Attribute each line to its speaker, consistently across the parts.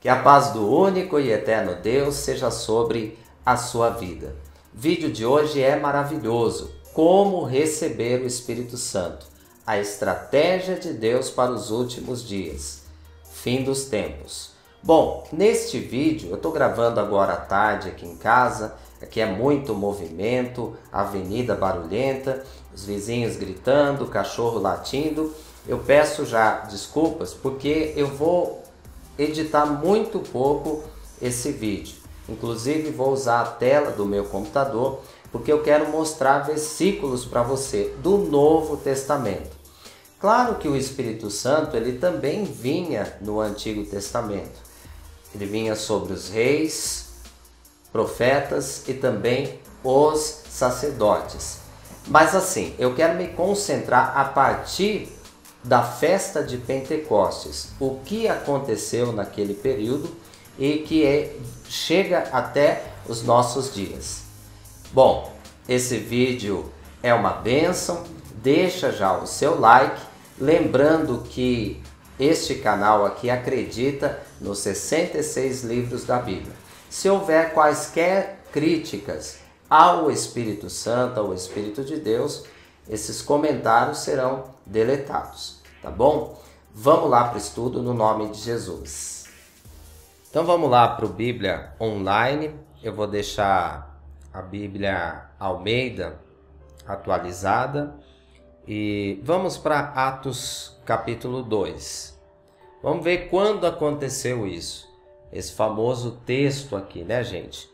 Speaker 1: Que a paz do único e eterno Deus seja sobre a sua vida. O vídeo de hoje é maravilhoso. Como receber o Espírito Santo. A estratégia de Deus para os últimos dias. Fim dos tempos. Bom, neste vídeo eu estou gravando agora à tarde aqui em casa. Aqui é muito movimento, avenida barulhenta, os vizinhos gritando, cachorro latindo. Eu peço já desculpas porque eu vou editar muito pouco esse vídeo. Inclusive vou usar a tela do meu computador porque eu quero mostrar versículos para você do Novo Testamento. Claro que o Espírito Santo ele também vinha no Antigo Testamento. Ele vinha sobre os reis, profetas e também os sacerdotes. Mas assim, eu quero me concentrar a partir da festa de Pentecostes, o que aconteceu naquele período e que chega até os nossos dias. Bom, esse vídeo é uma bênção, deixa já o seu like, lembrando que este canal aqui acredita nos 66 livros da Bíblia. Se houver quaisquer críticas ao Espírito Santo, ao Espírito de Deus, esses comentários serão deletados, tá bom? Vamos lá para o estudo no nome de Jesus. Então vamos lá para o Bíblia Online. Eu vou deixar a Bíblia Almeida atualizada e vamos para Atos capítulo 2. Vamos ver quando aconteceu isso. Esse famoso texto aqui, né, gente?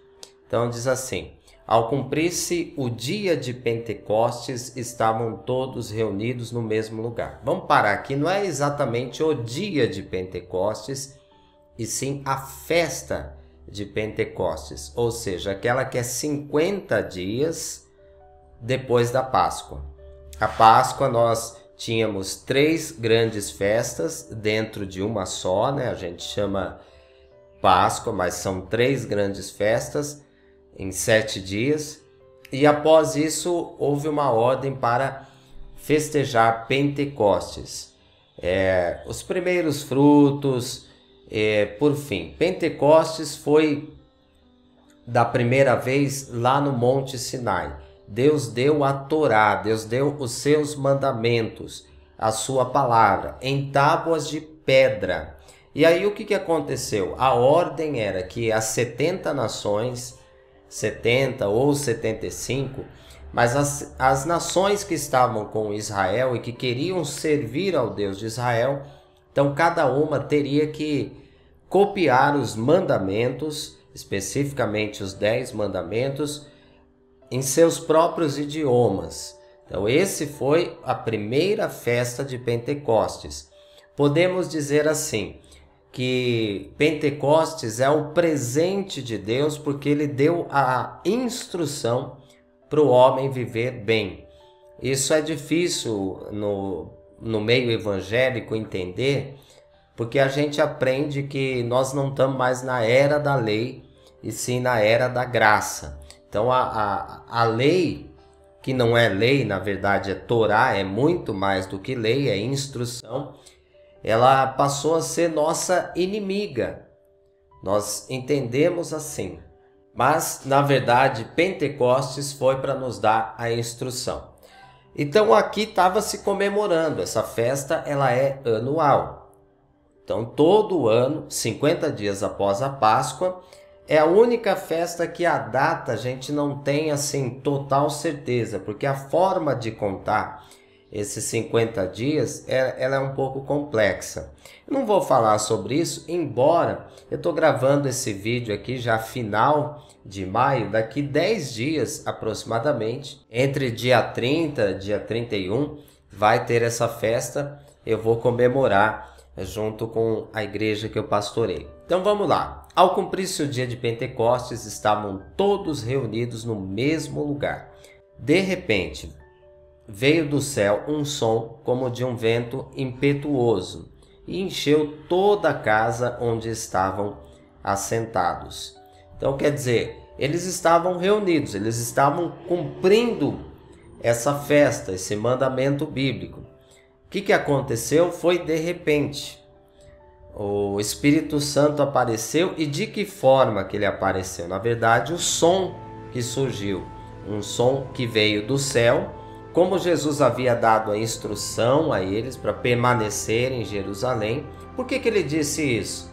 Speaker 1: Então diz assim: ao cumprir-se o dia de Pentecostes, estavam todos reunidos no mesmo lugar. Vamos parar aqui, não é exatamente o dia de Pentecostes, e sim a festa de Pentecostes, ou seja, aquela que é 50 dias depois da Páscoa. A Páscoa nós tínhamos 3 grandes festas dentro de uma só, né? A gente chama Páscoa, mas são 3 grandes festas em 7 dias, e após isso houve uma ordem para festejar Pentecostes, os primeiros frutos, por fim. Pentecostes foi da primeira vez lá no Monte Sinai. Deus deu a Torá, Deus deu os seus mandamentos, a sua palavra, em tábuas de pedra. E aí o que aconteceu? A ordem era que as 70 nações, 70 ou 75, mas as nações que estavam com Israel e que queriam servir ao Deus de Israel, então cada uma teria que copiar os mandamentos, especificamente os 10 mandamentos, em seus próprios idiomas. Então esse foi a primeira festa de Pentecostes. Podemos dizer assim, que Pentecostes é o presente de Deus porque ele deu a instrução para o homem viver bem. Isso é difícil no meio evangélico entender, porque a gente aprende que nós não estamos mais na era da lei, e sim na era da graça. Então a lei, que não é lei, na verdade é Torá, é muito mais do que lei, é instrução, ela passou a ser nossa inimiga. Nós entendemos assim. Mas, na verdade, Pentecostes foi para nos dar a instrução. Então, aqui estava se comemorando. Essa festa ela é anual. Então, todo ano, 50 dias após a Páscoa, é a única festa que a data a gente não tem assim total certeza, porque a forma de contar esses 50 dias, ela é um pouco complexa. Eu não vou falar sobre isso, embora eu estou gravando esse vídeo aqui já final de maio, daqui 10 dias aproximadamente, entre dia 30 e dia 31, vai ter essa festa, eu vou comemorar junto com a igreja que eu pastorei. Então vamos lá. Ao cumprir-se o dia de Pentecostes, estavam todos reunidos no mesmo lugar. De repente, veio do céu um som como de um vento impetuoso e encheu toda a casa onde estavam assentados. Então quer dizer, eles estavam reunidos, eles estavam cumprindo essa festa, esse mandamento bíblico. O que aconteceu foi de repente. o Espírito Santo apareceu e de que forma que ele apareceu? Na verdade, o som que surgiu, um som que veio do céu, como Jesus havia dado a instrução a eles para permanecer em Jerusalém. Por que ele disse isso?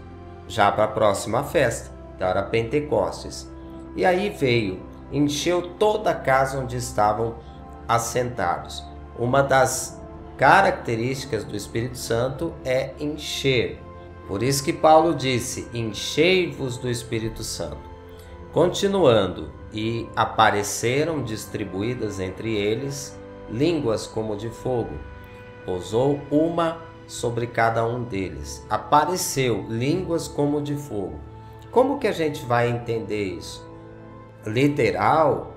Speaker 1: Já para a próxima festa, que era Pentecostes. E aí veio, encheu toda a casa onde estavam assentados. Uma das características do Espírito Santo é encher. Por isso que Paulo disse, enchei-vos do Espírito Santo. Continuando, e apareceram distribuídas entre eles línguas como de fogo. Pousou uma sobre cada um deles. Apareceu línguas como de fogo. Como que a gente vai entender isso? Literal?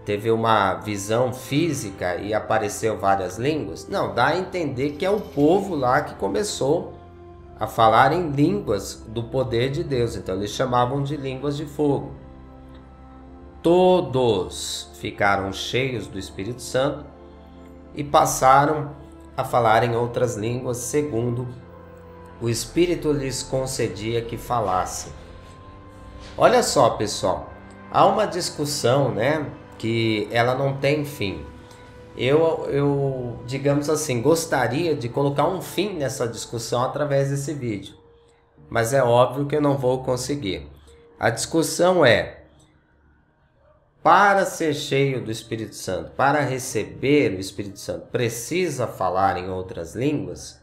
Speaker 1: Teve uma visão física e apareceu várias línguas? Não, dá a entender que é o povo lá que começou a falar em línguas do poder de Deus. Então eles chamavam de línguas de fogo. Todos ficaram cheios do Espírito Santo e passaram a falar em outras línguas, segundo o Espírito lhes concedia que falassem. Olha só, pessoal, há uma discussão, né, que ela não tem fim. Eu, digamos assim, gostaria de colocar um fim nessa discussão através desse vídeo, mas é óbvio que eu não vou conseguir. A discussão é: para ser cheio do Espírito Santo, para receber o Espírito Santo, precisa falar em outras línguas?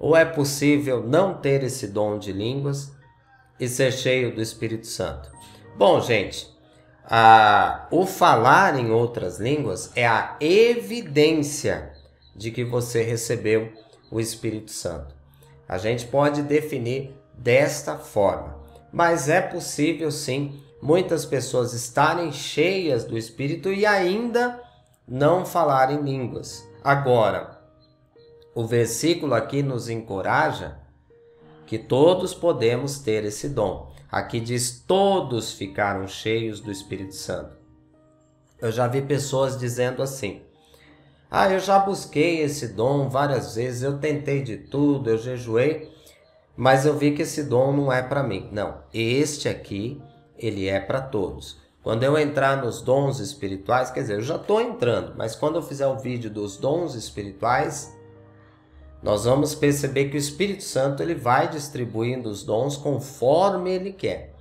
Speaker 1: Ou é possível não ter esse dom de línguas e ser cheio do Espírito Santo? Bom, gente, o falar em outras línguas é a evidência de que você recebeu o Espírito Santo. A gente pode definir desta forma, mas é possível sim muitas pessoas estarem cheias do Espírito e ainda não falarem línguas. Agora, o versículo aqui nos encoraja que todos podemos ter esse dom. Aqui diz, todos ficaram cheios do Espírito Santo. Eu já vi pessoas dizendo assim: eu já busquei esse dom várias vezes, eu tentei de tudo, eu jejuei, mas eu vi que esse dom não é para mim. Não, este aqui, ele é para todos. Quando eu entrar nos dons espirituais, quer dizer, eu já estou entrando, mas quando eu fizer o vídeo dos dons espirituais, nós vamos perceber que o Espírito Santo ele vai distribuindo os dons conforme ele quer.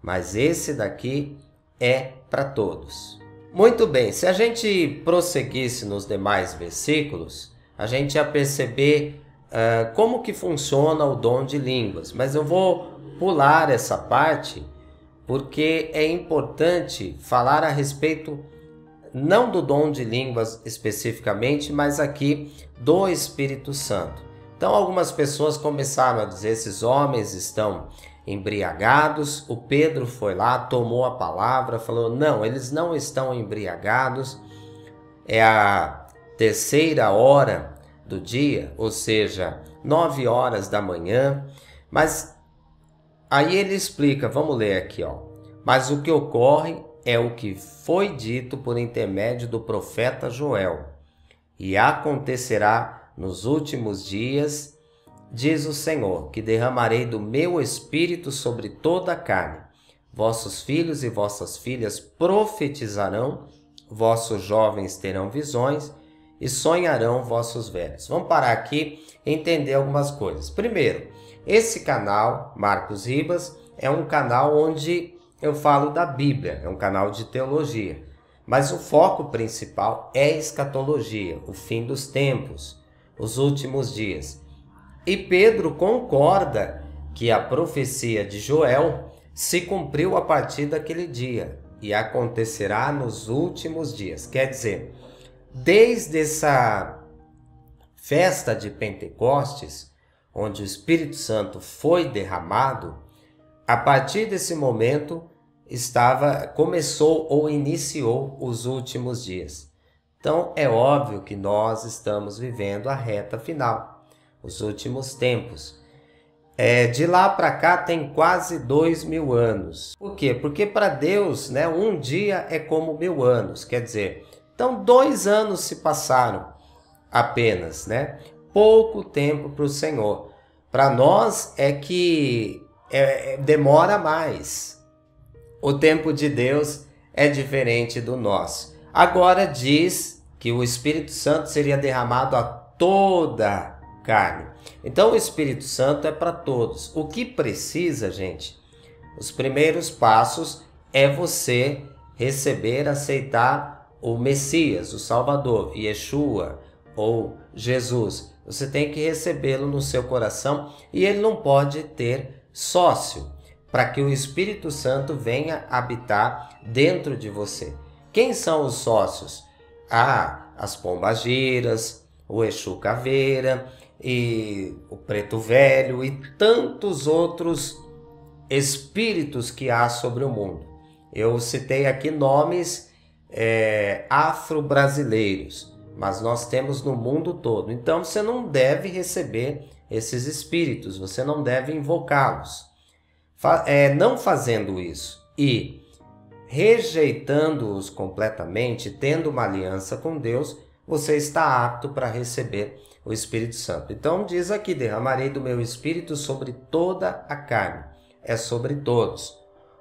Speaker 1: Mas esse daqui é para todos. Muito bem, se a gente prosseguisse nos demais versículos, a gente ia perceber como que funciona o dom de línguas. Mas eu vou pular essa parte porque é importante falar a respeito não do dom de línguas especificamente, mas aqui do Espírito Santo. Então algumas pessoas começaram a dizer: esses homens estão embriagados. O Pedro foi lá, tomou a palavra, falou: não, eles não estão embriagados. É a 3ª hora do dia, ou seja, 9 horas da manhã. Mas aí ele explica, vamos ler aqui, ó. Mas o que ocorre é o que foi dito por intermédio do profeta Joel. E acontecerá nos últimos dias, diz o Senhor, que derramarei do meu espírito sobre toda a carne. Vossos filhos e vossas filhas profetizarão, vossos jovens terão visões e sonharão vossos velhos. Vamos parar aqui e entender algumas coisas. Primeiro, esse canal, Marcos Ribas, é um canal onde eu falo da Bíblia, é um canal de teologia, mas o foco principal é escatologia, o fim dos tempos, os últimos dias. E Pedro concorda que a profecia de Joel se cumpriu a partir daquele dia e acontecerá nos últimos dias. Quer dizer, desde essa festa de Pentecostes, onde o Espírito Santo foi derramado, a partir desse momento começou ou iniciou os últimos dias. Então é óbvio que nós estamos vivendo a reta final, os últimos tempos. De lá para cá tem quase 2000 anos. Por quê? Porque para Deus, né, um dia é como 1000 anos. Quer dizer, então 2 anos se passaram apenas, né? Pouco tempo para o Senhor. Para nós é que demora mais. O tempo de Deus é diferente do nosso. Agora diz que o Espírito Santo seria derramado a toda carne. Então o Espírito Santo é para todos. O que precisa, gente? Os primeiros passos é você receber, aceitar o Messias, o Salvador, Yeshua ou Jesus. Você tem que recebê-lo no seu coração e ele não pode ter sócio para que o Espírito Santo venha habitar dentro de você. Quem são os sócios? As pombagiras, o Exu Caveira e o Preto Velho e tantos outros espíritos que há sobre o mundo. Eu citei aqui nomes afro-brasileiros, mas nós temos no mundo todo. Então você não deve receber esses espíritos, você não deve invocá-los. Não fazendo isso e rejeitando-os completamente, tendo uma aliança com Deus, você está apto para receber o Espírito Santo. Então diz aqui, derramarei do meu Espírito sobre toda a carne. É sobre todos.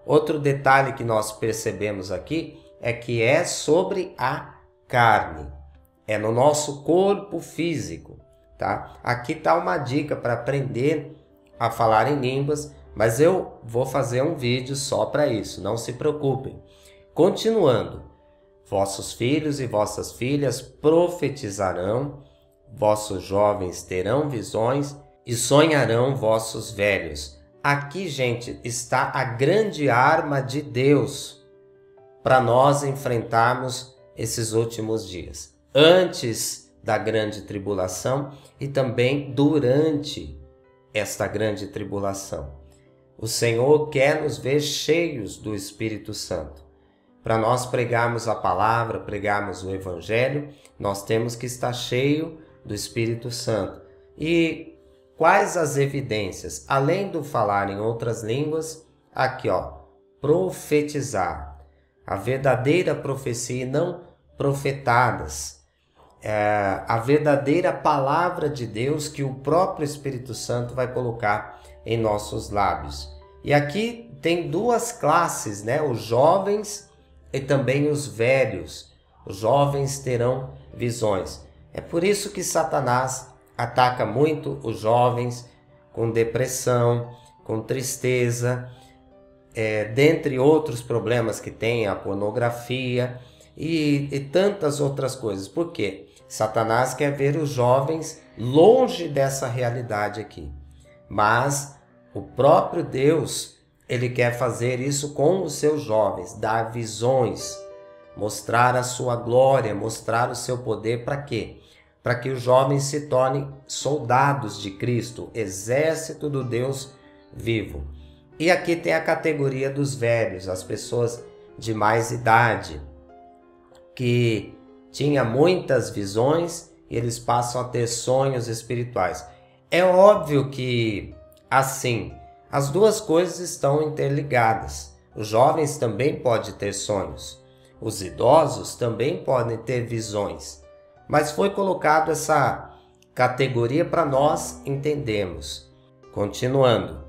Speaker 1: Outro detalhe que nós percebemos aqui é que é sobre a carne. É no nosso corpo físico, tá? Aqui está uma dica para aprender a falar em línguas, mas eu vou fazer um vídeo só para isso, não se preocupem. Continuando, vossos filhos e vossas filhas profetizarão, vossos jovens terão visões e sonharão vossos velhos. Aqui, gente, está a grande arma de Deus para nós enfrentarmos esses últimos dias. Antes da grande tribulação e também durante esta grande tribulação. O Senhor quer nos ver cheios do Espírito Santo. Para nós pregarmos a palavra, pregarmos o Evangelho, nós temos que estar cheio do Espírito Santo. E quais as evidências? Além do falar em outras línguas, aqui profetizar. A verdadeira profecia e não profetadas. A verdadeira palavra de Deus que o próprio Espírito Santo vai colocar em nossos lábios. E aqui tem duas classes, né? Os jovens e também os velhos. Os jovens terão visões. É por isso que Satanás ataca muito os jovens com depressão, com tristeza, dentre outros problemas que tem, a pornografia e tantas outras coisas. Por quê? Satanás quer ver os jovens longe dessa realidade aqui. Mas o próprio Deus, ele quer fazer isso com os seus jovens, dar visões, mostrar a sua glória, mostrar o seu poder. Para quê? Para que os jovens se tornem soldados de Cristo, exército do Deus vivo. E aqui tem a categoria dos velhos, as pessoas de mais idade, que tinha muitas visões e eles passam a ter sonhos espirituais. É óbvio que, assim, as duas coisas estão interligadas. Os jovens também podem ter sonhos. Os idosos também podem ter visões. Mas foi colocado essa categoria para nós entendermos. Continuando.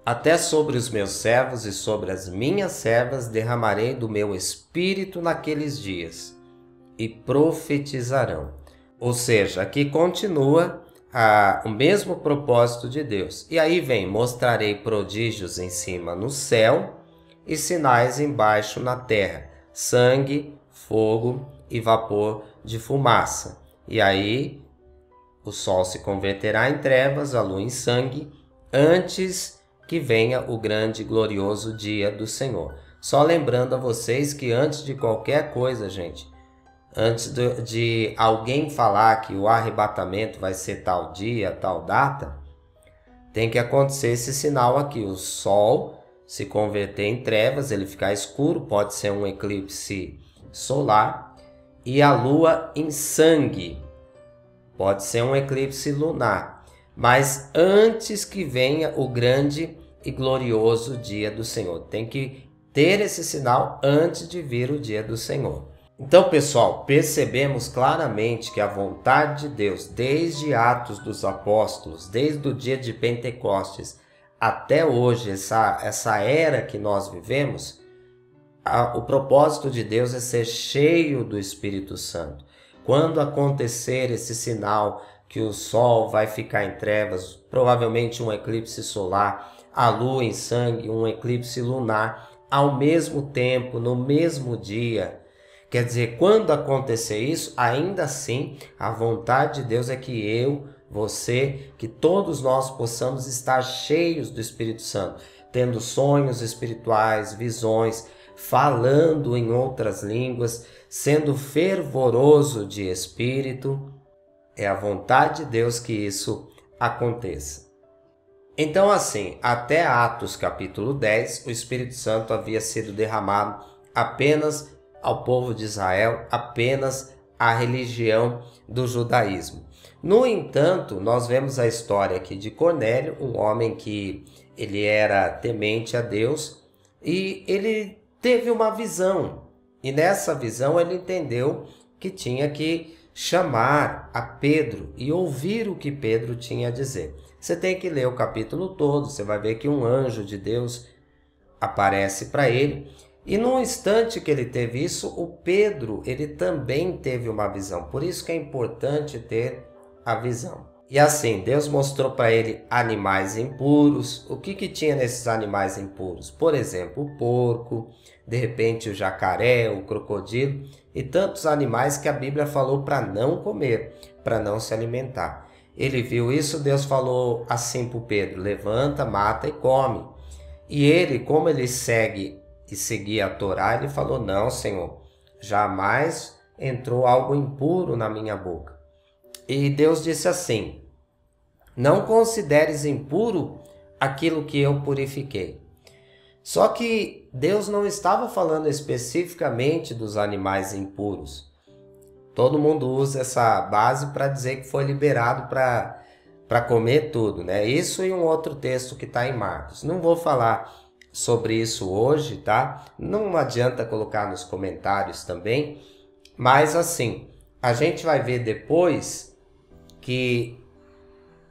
Speaker 1: Até sobre os meus servos e sobre as minhas servas derramarei do meu espírito naqueles dias, e profetizarão. Ou seja, aqui continua o mesmo propósito de Deus. E aí vem, mostrarei prodígios em cima no céu e sinais embaixo na terra, sangue, fogo e vapor de fumaça. E aí o sol se converterá em trevas, a lua em sangue, antes que venha o grande e glorioso dia do Senhor. Só lembrando a vocês que antes de qualquer coisa, gente, antes de alguém falar que o arrebatamento vai ser tal dia, tal data, tem que acontecer esse sinal aqui, o sol se converter em trevas, ele ficar escuro, pode ser um eclipse solar, e a lua em sangue, pode ser um eclipse lunar, mas antes que venha o grande e glorioso dia do Senhor. Tem que ter esse sinal antes de vir o dia do Senhor. Então, pessoal, percebemos claramente que a vontade de Deus, desde Atos dos Apóstolos, desde o dia de Pentecostes até hoje, essa era que nós vivemos, o propósito de Deus é ser cheio do Espírito Santo. Quando acontecer esse sinal que o Sol vai ficar em trevas, provavelmente um eclipse solar, a Lua em sangue, um eclipse lunar, ao mesmo tempo, no mesmo dia. Quer dizer, quando acontecer isso, ainda assim, a vontade de Deus é que eu, você, que todos nós possamos estar cheios do Espírito Santo, tendo sonhos espirituais, visões, falando em outras línguas, sendo fervoroso de espírito. É a vontade de Deus que isso aconteça. Então, assim, até Atos capítulo 10, o Espírito Santo havia sido derramado apenas ao povo de Israel, apenas à religião do judaísmo. No entanto, nós vemos a história aqui de Cornélio, um homem que ele era temente a Deus e ele teve uma visão. E nessa visão ele entendeu que tinha que chamar a Pedro e ouvir o que Pedro tinha a dizer. Você tem que ler o capítulo todo, você vai ver que um anjo de Deus aparece para ele. E no instante que ele teve isso, o Pedro, ele também teve uma visão. Por isso que é importante ter a visão. E assim, Deus mostrou para ele animais impuros. O que tinha nesses animais impuros? Por exemplo, o porco, de repente o jacaré, o crocodilo e tantos animais que a Bíblia falou para não comer, para não se alimentar. Ele viu isso, Deus falou assim para o Pedro: levanta, mata e come. E ele, como ele seguia a Torá, ele falou: não, Senhor, jamais entrou algo impuro na minha boca. E Deus disse assim: não consideres impuro aquilo que eu purifiquei. Só que Deus não estava falando especificamente dos animais impuros. Todo mundo usa essa base para dizer que foi liberado para comer tudo, né? Isso e um outro texto que está em Marcos. Não vou falar sobre isso hoje, tá? Não adianta colocar nos comentários também, mas assim, a gente vai ver depois que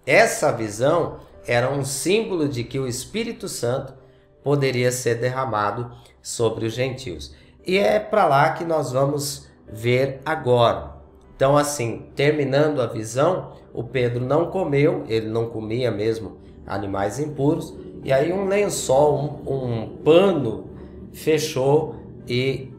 Speaker 1: essa visão era um símbolo de que o Espírito Santo poderia ser derramado sobre os gentios. E é para lá que nós vamos ver agora. Então, assim, terminando a visão, o Pedro não comeu, ele não comia mesmo animais impuros, e aí um lençol, um pano fechou e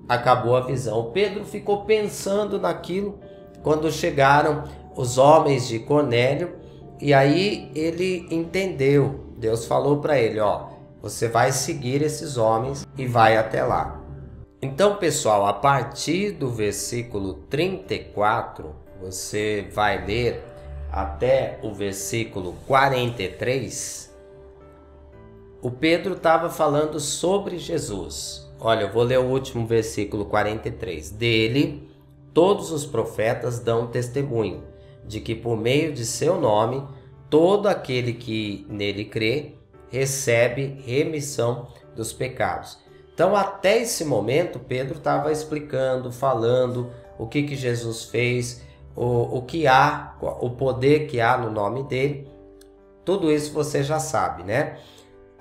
Speaker 1: acabou a visão. O Pedro ficou pensando naquilo quando chegaram os homens de Cornélio, e aí ele entendeu. Deus falou para ele: ó, você vai seguir esses homens e vai até lá. Então, pessoal, a partir do versículo 34, você vai ler até o versículo 43. O Pedro estava falando sobre Jesus. Olha, eu vou ler o último versículo 43. Dele, todos os profetas dão testemunho de que por meio de seu nome, todo aquele que nele crê recebe remissão dos pecados. Então, até esse momento, Pedro estava explicando, falando o que Jesus fez, o que há, o poder que há no nome dele. Tudo isso você já sabe, né?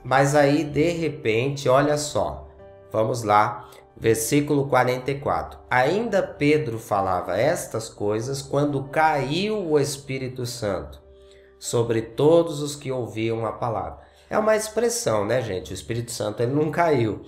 Speaker 1: Mas aí, de repente, olha só, vamos lá, versículo 44. Ainda Pedro falava estas coisas quando caiu o Espírito Santo sobre todos os que ouviam a palavra. É uma expressão, né, gente? O Espírito Santo ele não caiu.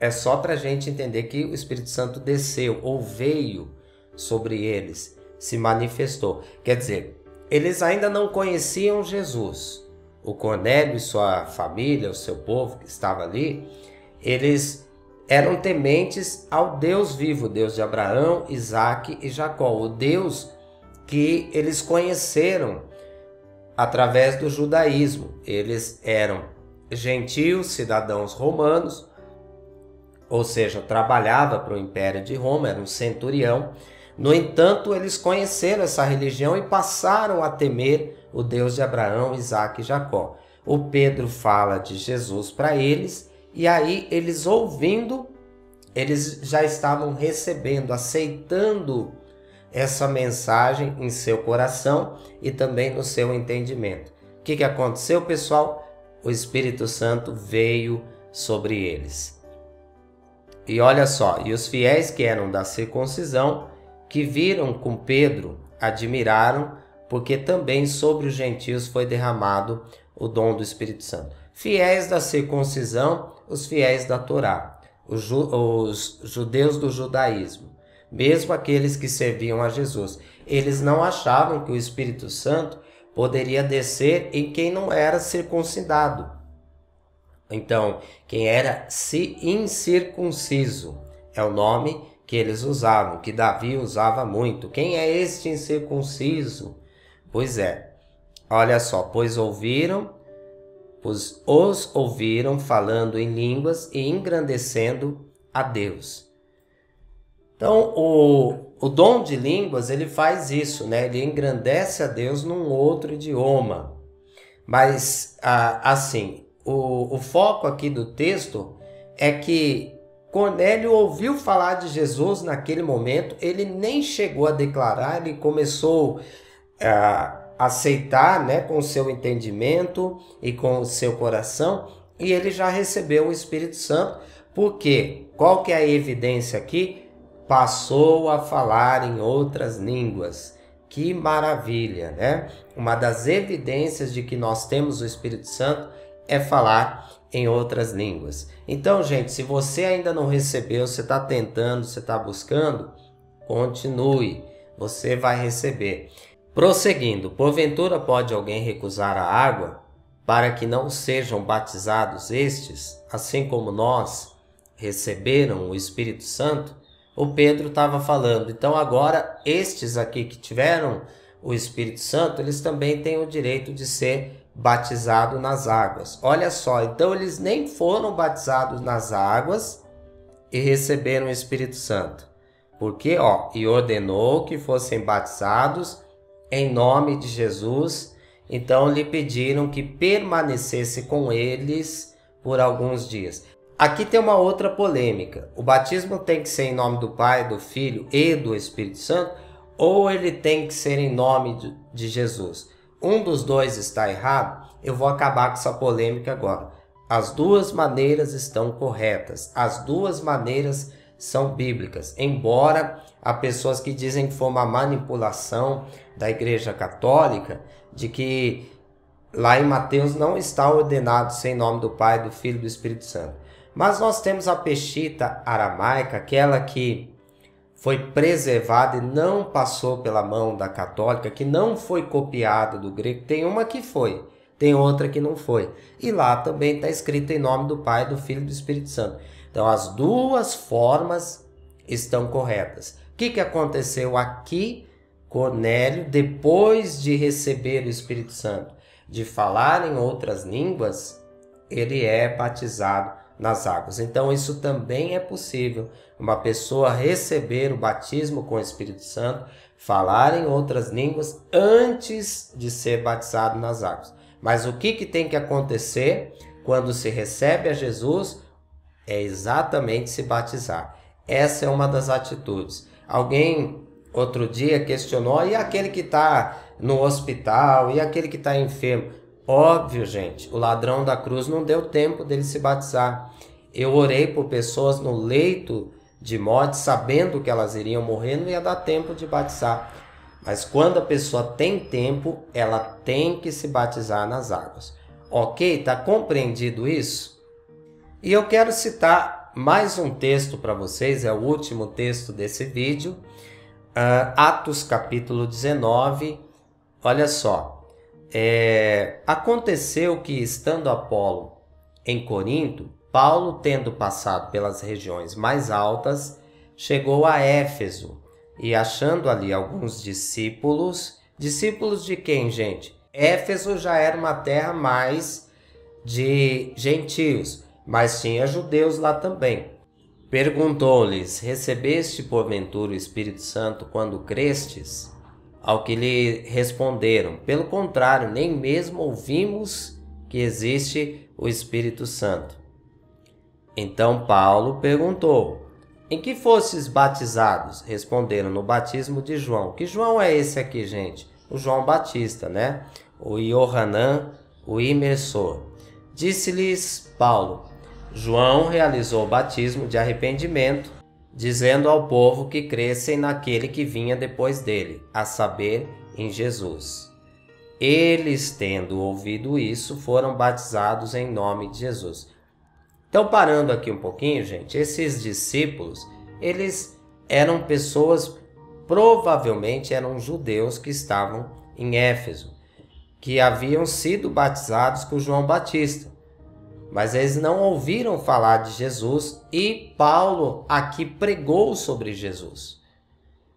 Speaker 1: É só para a gente entender que o Espírito Santo desceu ou veio sobre eles, se manifestou. Quer dizer, eles ainda não conheciam Jesus. O Cornélio e sua família, o seu povo que estava ali, eles eram tementes ao Deus vivo, Deus de Abraão, Isaque e Jacó. O Deus que eles conheceram através do judaísmo. Eles eram gentios, cidadãos romanos, ou seja, trabalhava para o Império de Roma, era um centurião. No entanto, eles conheceram essa religião e passaram a temer o Deus de Abraão, Isaque e Jacó. O Pedro fala de Jesus para eles, e aí eles ouvindo, eles já estavam recebendo, aceitando essa mensagem em seu coração e também no seu entendimento. O que aconteceu, pessoal? O Espírito Santo veio sobre eles. E olha só, e os fiéis que eram da circuncisão, que viram com Pedro, admiraram, porque também sobre os gentios foi derramado o dom do Espírito Santo. Fiéis da circuncisão, os fiéis da Torá, os judeus do judaísmo, mesmo aqueles que serviam a Jesus. Eles não achavam que o Espírito Santo poderia descer em quem não era circuncidado. Então, quem era incircunciso é o nome que eles usavam, que Davi usava muito. Quem é este incircunciso? Pois é, olha só, pois os ouviram falando em línguas e engrandecendo a Deus. Então, o dom de línguas, ele faz isso, né? Ele engrandece a Deus num outro idioma. Mas, assim, o foco aqui do texto é que Cornélio ouviu falar de Jesus naquele momento, ele nem chegou a declarar, ele começou a aceitar, né, com o seu entendimento e com o seu coração, e ele já recebeu o Espírito Santo, porque qual que é a evidência aqui? Passou a falar em outras línguas. Que maravilha, né? Uma das evidências de que nós temos o Espírito Santo é falar em outras línguas. Então, gente, se você ainda não recebeu, você está tentando, você está buscando, continue, você vai receber. Prosseguindo, porventura pode alguém recusar a água para que não sejam batizados estes, assim como nós receberam o Espírito Santo? O Pedro estava falando, então agora estes aqui que tiveram o Espírito Santo, eles também têm o direito de ser batizados nas águas. Olha só, então eles nem foram batizados nas águas e receberam o Espírito Santo. Porque, e ordenou que fossem batizados em nome de Jesus. Então lhe pediram que permanecesse com eles por alguns dias. Aqui tem uma outra polêmica. O batismo tem que ser em nome do Pai, do Filho e do Espírito Santo, ou ele tem que ser em nome de Jesus? Um dos dois está errado? Eu vou acabar com essa polêmica agora. As duas maneiras estão corretas. As duas maneiras são bíblicas. Embora há pessoas que dizem que foi uma manipulação da Igreja Católica, de que lá em Mateus não está ordenado ser em nome do Pai, do Filho e do Espírito Santo. Mas nós temos a Peshitta aramaica, aquela que foi preservada e não passou pela mão da católica, que não foi copiada do grego. Tem uma que foi, tem outra que não foi. E lá também está escrito em nome do Pai, do Filho e do Espírito Santo. Então as duas formas estão corretas. O que aconteceu aqui? Cornélio, depois de receber o Espírito Santo, de falar em outras línguas, ele é batizado nas águas. Então isso também é possível. Uma pessoa receber o batismo com o Espírito Santo, falar em outras línguas antes de ser batizado nas águas. Mas o que tem que acontecer quando se recebe a Jesus? É exatamente se batizar. Essa é uma das atitudes. Alguém outro dia questionou, e aquele que está no hospital, e aquele que está enfermo? Óbvio, gente, o ladrão da cruz não deu tempo dele se batizar. Eu orei por pessoas no leito de morte, sabendo que elas iriam morrer, não ia dar tempo de batizar. Mas quando a pessoa tem tempo, ela tem que se batizar nas águas. Ok? Está compreendido isso? E eu quero citar mais um texto para vocês, é o último texto desse vídeo, Atos capítulo 19, olha só. Aconteceu que, estando Apolo em Corinto, Paulo, tendo passado pelas regiões mais altas, chegou a Éfeso e, achando ali alguns discípulos de quem, gente? Éfeso já era uma terra mais de gentios, mas tinha judeus lá também. Perguntou-lhes: recebeste porventura o Espírito Santo quando crestes? Ao que lhe responderam: pelo contrário, nem mesmo ouvimos que existe o Espírito Santo. Então Paulo perguntou: em que fostes batizados? Responderam, no batismo de João. Que João é esse aqui, gente? O João Batista, né? O Iohanã, o imersor. Disse-lhes Paulo, João realizou o batismo de arrependimento, dizendo ao povo que crescem naquele que vinha depois dele, a saber, em Jesus. Eles, tendo ouvido isso, foram batizados em nome de Jesus. Então, parando aqui um pouquinho, gente, esses discípulos, eles eram pessoas, provavelmente eram judeus que estavam em Éfeso, que haviam sido batizados com João Batista. Mas eles não ouviram falar de Jesus e Paulo aqui pregou sobre Jesus.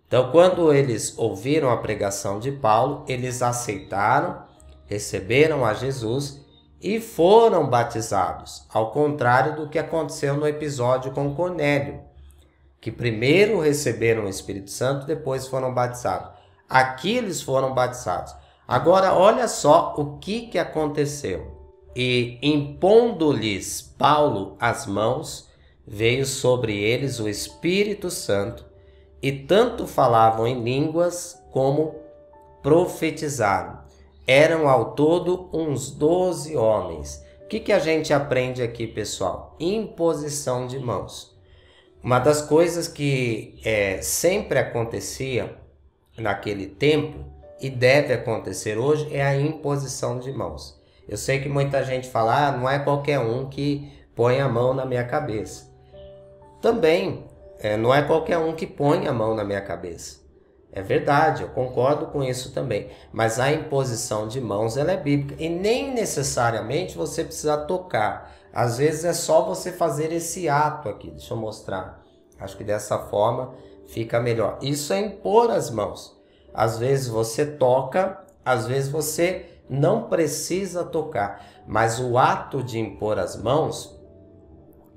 Speaker 1: Então, quando eles ouviram a pregação de Paulo, eles aceitaram, receberam a Jesus e foram batizados, ao contrário do que aconteceu no episódio com Cornélio, que primeiro receberam o Espírito Santo, depois foram batizados. Aqui eles foram batizados. Agora, olha só o que aconteceu. E impondo-lhes Paulo as mãos, veio sobre eles o Espírito Santo, e tanto falavam em línguas como profetizaram. Eram ao todo uns 12 homens. O que a gente aprende aqui, pessoal? Imposição de mãos. Uma das coisas que sempre acontecia naquele tempo e deve acontecer hoje é a imposição de mãos. Eu sei que muita gente fala, não é qualquer um que põe a mão na minha cabeça. Também não é qualquer um que põe a mão na minha cabeça. É verdade, eu concordo com isso também. Mas a imposição de mãos ela é bíblica e nem necessariamente você precisa tocar. Às vezes é só você fazer esse ato aqui. Deixa eu mostrar. Acho que dessa forma fica melhor. Isso é impor as mãos. Às vezes você toca, às vezes você não precisa tocar. Mas o ato de impor as mãos,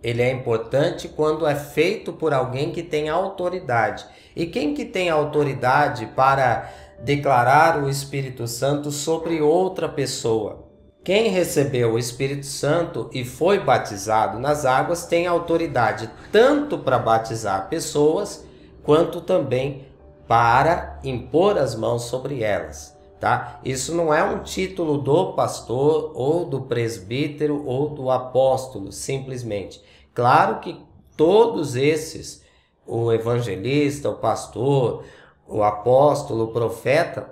Speaker 1: ele é importante quando é feito por alguém que tem autoridade. E quem que tem autoridade para declarar o Espírito Santo sobre outra pessoa? Quem recebeu o Espírito Santo e foi batizado nas águas tem autoridade tanto para batizar pessoas, quanto também para impor as mãos sobre elas. Tá? Isso não é um título do pastor, ou do presbítero, ou do apóstolo, simplesmente. Claro que todos esses, o evangelista, o pastor, o apóstolo, o profeta,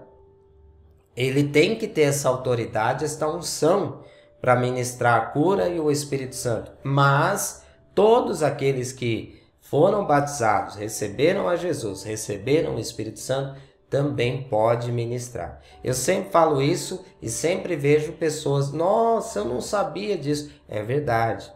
Speaker 1: ele tem que ter essa autoridade, essa unção para ministrar a cura e o Espírito Santo. Mas todos aqueles que foram batizados, receberam a Jesus, receberam o Espírito Santo, também pode ministrar. Eu sempre falo isso e sempre vejo pessoas, nossa, eu não sabia disso. É verdade.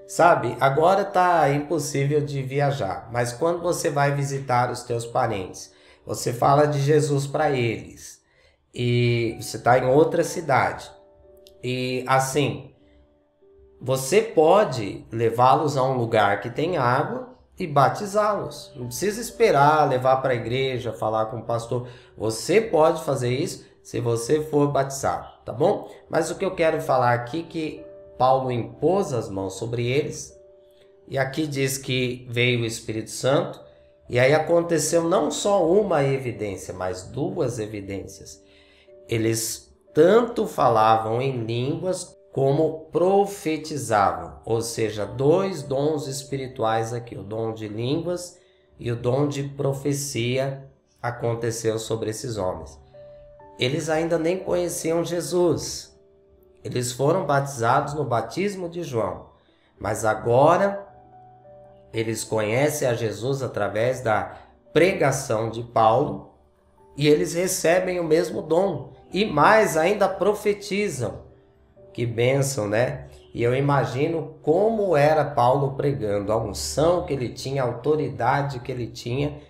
Speaker 1: Sabe, agora está impossível de viajar, mas quando você vai visitar os teus parentes, você fala de Jesus para eles e você está em outra cidade. E assim, você pode levá-los a um lugar que tem água e batizá-los. Não precisa esperar, levar para a igreja, falar com o pastor. Você pode fazer isso se você for batizado, tá bom? Mas o que eu quero falar aqui é que Paulo impôs as mãos sobre eles, e aqui diz que veio o Espírito Santo, e aí aconteceu não só uma evidência, mas duas evidências. Eles tanto falavam em línguas como profetizavam, ou seja, dois dons espirituais aqui, o dom de línguas e o dom de profecia aconteceu sobre esses homens. Eles ainda nem conheciam Jesus. Eles foram batizados no batismo de João, mas agora eles conhecem a Jesus através da pregação de Paulo e eles recebem o mesmo dom e mais ainda profetizam. Que bênção, né? E eu imagino como era Paulo pregando, a unção que ele tinha, a autoridade que ele tinha,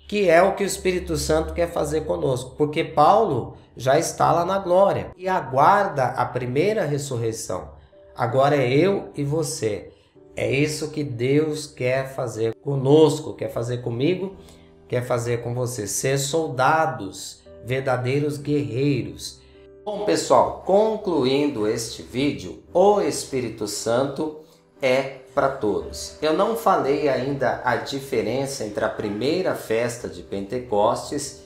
Speaker 1: que é o que o Espírito Santo quer fazer conosco, porque Paulo já está lá na glória e aguarda a primeira ressurreição. Agora é eu e você. É isso que Deus quer fazer conosco, quer fazer comigo, quer fazer com você. Ser soldados, verdadeiros guerreiros. Bom, pessoal, concluindo este vídeo, o Espírito Santo é para todos. Eu não falei ainda a diferença entre a primeira festa de Pentecostes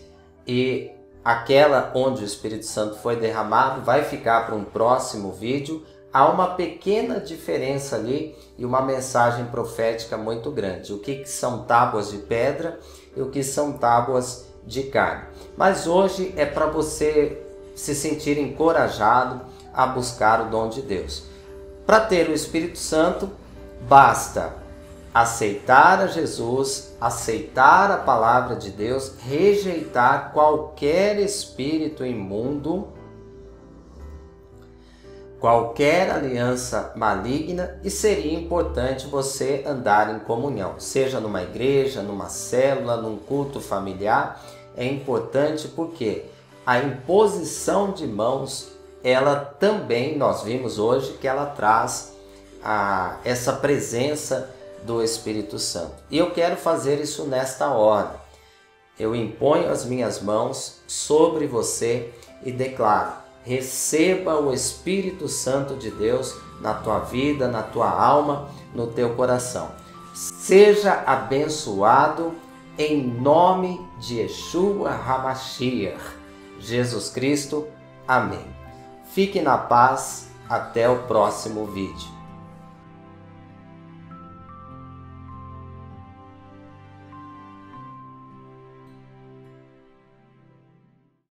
Speaker 1: e aquela onde o Espírito Santo foi derramado, vai ficar para um próximo vídeo. Há uma pequena diferença ali e uma mensagem profética muito grande. O que são tábuas de pedra e o que são tábuas de carne. Mas hoje é para você se sentir encorajado a buscar o dom de Deus. Para ter o Espírito Santo, basta aceitar a Jesus, aceitar a palavra de Deus, rejeitar qualquer espírito imundo, qualquer aliança maligna, e seria importante você andar em comunhão, seja numa igreja, numa célula, num culto familiar. É importante porque a imposição de mãos, ela também, nós vimos hoje que ela traz essa presença do Espírito Santo. E eu quero fazer isso nesta hora. Eu imponho as minhas mãos sobre você e declaro: receba o Espírito Santo de Deus na tua vida, na tua alma, no teu coração. Seja abençoado em nome de Yeshua HaMashiach, Jesus Cristo. Amém. Fique na paz. Até o próximo vídeo.